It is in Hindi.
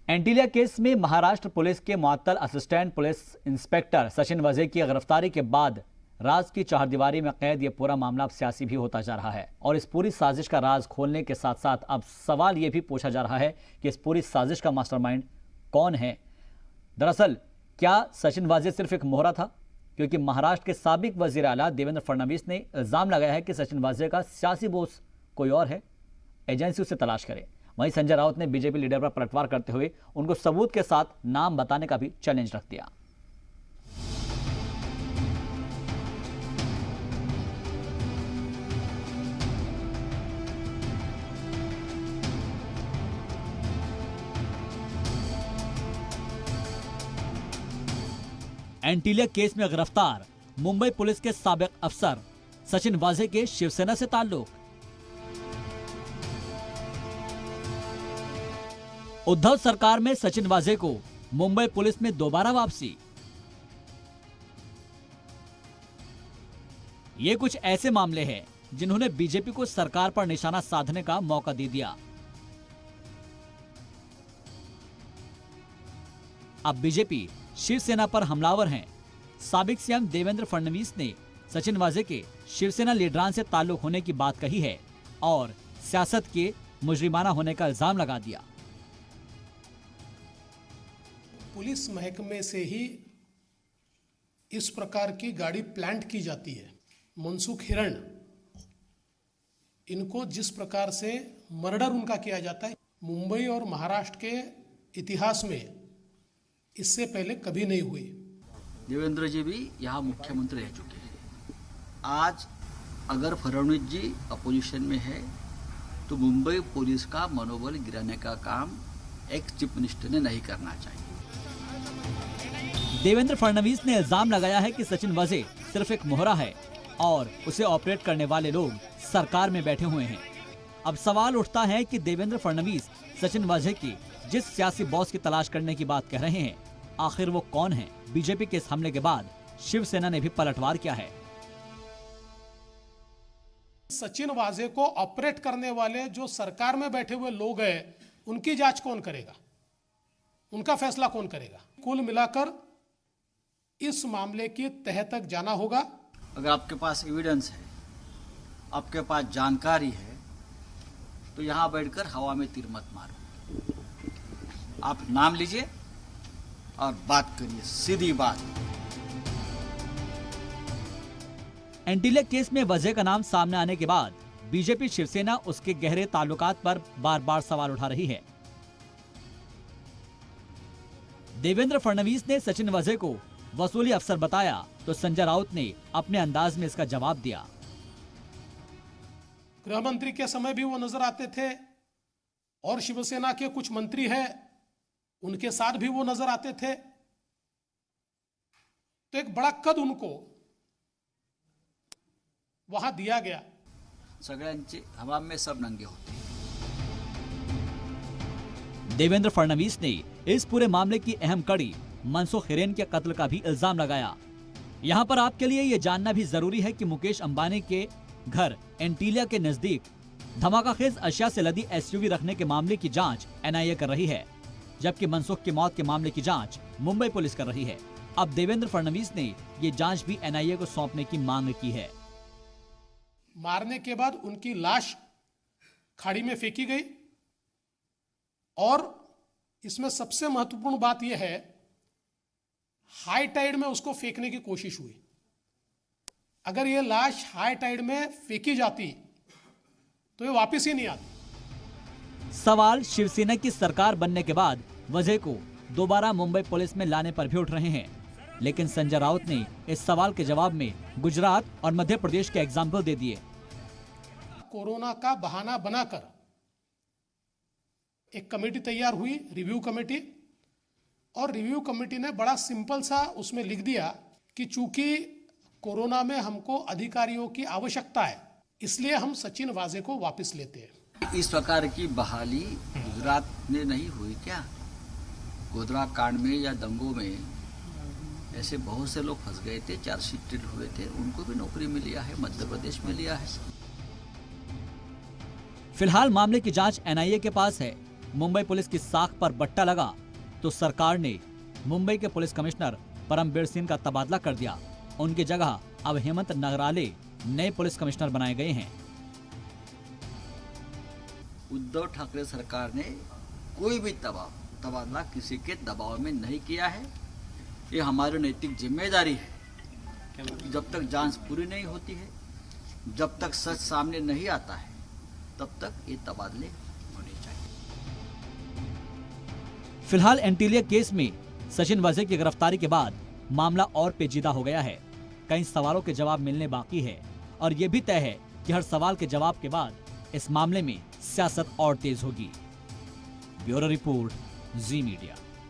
एंटीलिया केस में महाराष्ट्र पुलिस के मुअत्तल असिस्टेंट पुलिस इंस्पेक्टर सचिन वाजे की गिरफ्तारी के बाद राज की चारदीवारी में कैद यह पूरा मामला अब सियासी भी होता जा रहा है और इस पूरी साजिश का राज खोलने के साथ साथ अब सवाल यह भी पूछा जा रहा है कि इस पूरी साजिश का मास्टरमाइंड कौन है। दरअसल क्या सचिन वाजे सिर्फ एक मोहरा था? क्योंकि महाराष्ट्र के साबिक वजीर आला देवेंद्र फडणवीस ने इल्जाम लगाया है कि सचिन वाजे का सियासी बॉस कोई और है, एजेंसी उसे तलाश करे। वहीं संजय राउत ने बीजेपी लीडर पर पलटवार करते हुए उनको सबूत के साथ नाम बताने का भी चैलेंज रख दिया। एंटीलिया केस में गिरफ्तार मुंबई पुलिस के साबिक अफसर सचिन वाजे के शिवसेना से ताल्लुक। उद्धव सरकार में सचिन वाजे को मुंबई पुलिस में दोबारा वापसी। ये कुछ ऐसे मामले हैं जिन्होंने बीजेपी को सरकार पर निशाना साधने का मौका दे दिया। अब बीजेपी शिवसेना पर हमलावर हैं। साबिक सीएम देवेंद्र फडणवीस ने सचिन वाजे के शिवसेना लीडरान से ताल्लुक होने की बात कही है और सियासत के मुजरिमाना होने का इल्जाम लगा दिया। पुलिस महकमे से ही इस प्रकार की गाड़ी प्लांट की जाती है। मनसुख हिरण, इनको जिस प्रकार से मर्डर उनका किया जाता है, मुंबई और महाराष्ट्र के इतिहास में इससे पहले कभी नहीं हुई। देवेंद्र जी भी यहाँ मुख्यमंत्री रह चुके हैं। आज अगर फडणवीस जी अपोजिशन में है तो मुंबई पुलिस का मनोबल गिराने का काम एक चीफ मिनिस्टर ने नहीं करना चाहिए। देवेंद्र फडणवीस ने इल्जाम लगाया है कि सचिन वाजे सिर्फ एक मोहरा है और उसे ऑपरेट करने वाले लोग सरकार में बैठे हुए हैं। अब सवाल उठता है कि देवेंद्र फडणवीस सचिन वाजे की जिस सियासी बॉस की तलाश करने की बात कह रहे हैं, आखिर वो कौन है? बीजेपी के इस हमले के बाद शिवसेना ने भी पलटवार किया है। सचिन वाजे को ऑपरेट करने वाले जो सरकार में बैठे हुए लोग हैं, उनकी जांच कौन करेगा? उनका फैसला कौन करेगा? कुल मिलाकर इस मामले की तह तक जाना होगा। अगर आपके पास एविडेंस है, आपके पास जानकारी है, तो यहाँ बैठकर हवा में तीर मत मारो। आप नाम लीजिए और बात करिए, सीधी बात। एंटीलिया केस में वाजे का नाम सामने आने के बाद बीजेपी शिवसेना उसके गहरे ताल्लुकात पर बार बार सवाल उठा रही है। देवेंद्र फडणवीस ने सचिन वाजे को वसूली अफसर बताया तो संजय राउत ने अपने अंदाज में इसका जवाब दिया। गृह मंत्री के समय भी वो नजर आते थे और शिवसेना के कुछ मंत्री हैं, उनके साथ भी वो नजर आते थे। तो एक बड़ा कद उनको वहां दिया गया। सगळ्यांचे हवा में सब नंगे होते हैं। देवेंद्र फडणवीस ने इस पूरे मामले की अहम कड़ी मनसुख हिरेन के कत्ल का भी इल्जाम लगाया। यहाँ पर आपके लिए ये जानना भी जरूरी है कि मुकेश अंबानी के घर एंटीलिया के नजदीक धमाकाखेज अशिया से लदी एसयूवी रखने के मामले की जांच एनआईए कर रही है, जबकि मनसुख की मौत के मामले की जांच मुंबई पुलिस कर रही है। अब देवेंद्र फडणवीस ने ये जांच भी एनआईए को सौंपने की मांग की है। मारने के बाद उनकी लाश खाड़ी में फेंकी गई और इसमें सबसे महत्वपूर्ण बात यह है, हाई टाइड में उसको फेंकने की कोशिश हुई। अगर यह लाश हाई टाइड में फेंकी जाती तो ये वापस ही नहीं आती। सवाल शिवसेना की सरकार बनने के बाद वाजे को दोबारा मुंबई पुलिस में लाने पर भी उठ रहे हैं, लेकिन संजय राउत ने इस सवाल के जवाब में गुजरात और मध्य प्रदेश के एग्जाम्पल दे दिए। कोरोना का बहाना बनाकर एक कमेटी तैयार हुई, रिव्यू कमेटी, और रिव्यू कमेटी ने बड़ा सिंपल सा उसमें लिख दिया कि चूंकि कोरोना में हमको अधिकारियों की आवश्यकता है, इसलिए हम सचिन वाजे को वापस लेते हैं। इस प्रकार की बहाली गुजरात में नहीं हुई क्या? गोधरा कांड में या दंगों में ऐसे बहुत से लोग फंस गए थे, चार्जशीटेड हुए थे, उनको भी नौकरी में लिया है, मध्य प्रदेश में लिया है। फिलहाल मामले की जांच एनआईए के पास है। मुंबई पुलिस की साख पर बट्टा लगा तो सरकार ने मुंबई के पुलिस कमिश्नर परमबीर सिंह का तबादला कर दिया। उनकी जगह अब हेमंत नगराले नए पुलिस कमिश्नर बनाए गए हैं। उद्धव ठाकरे सरकार ने कोई भी तबादला किसी के दबाव में नहीं किया है। ये हमारी नैतिक जिम्मेदारी है। जब तक जांच पूरी नहीं होती है, जब तक सच सामने नहीं आता है, तब तक ये तबादले होने चाहिए। फिलहाल एंटीलिया केस में सचिन वाजे की गिरफ्तारी के बाद मामला और पेचीदा हो गया है। कई सवालों के जवाब मिलने बाकी है और ये भी तय है कि हर सवाल के जवाब के बाद इस मामले में सियासत और तेज होगी। ब्यूरो रिपोर्ट, जी मीडिया।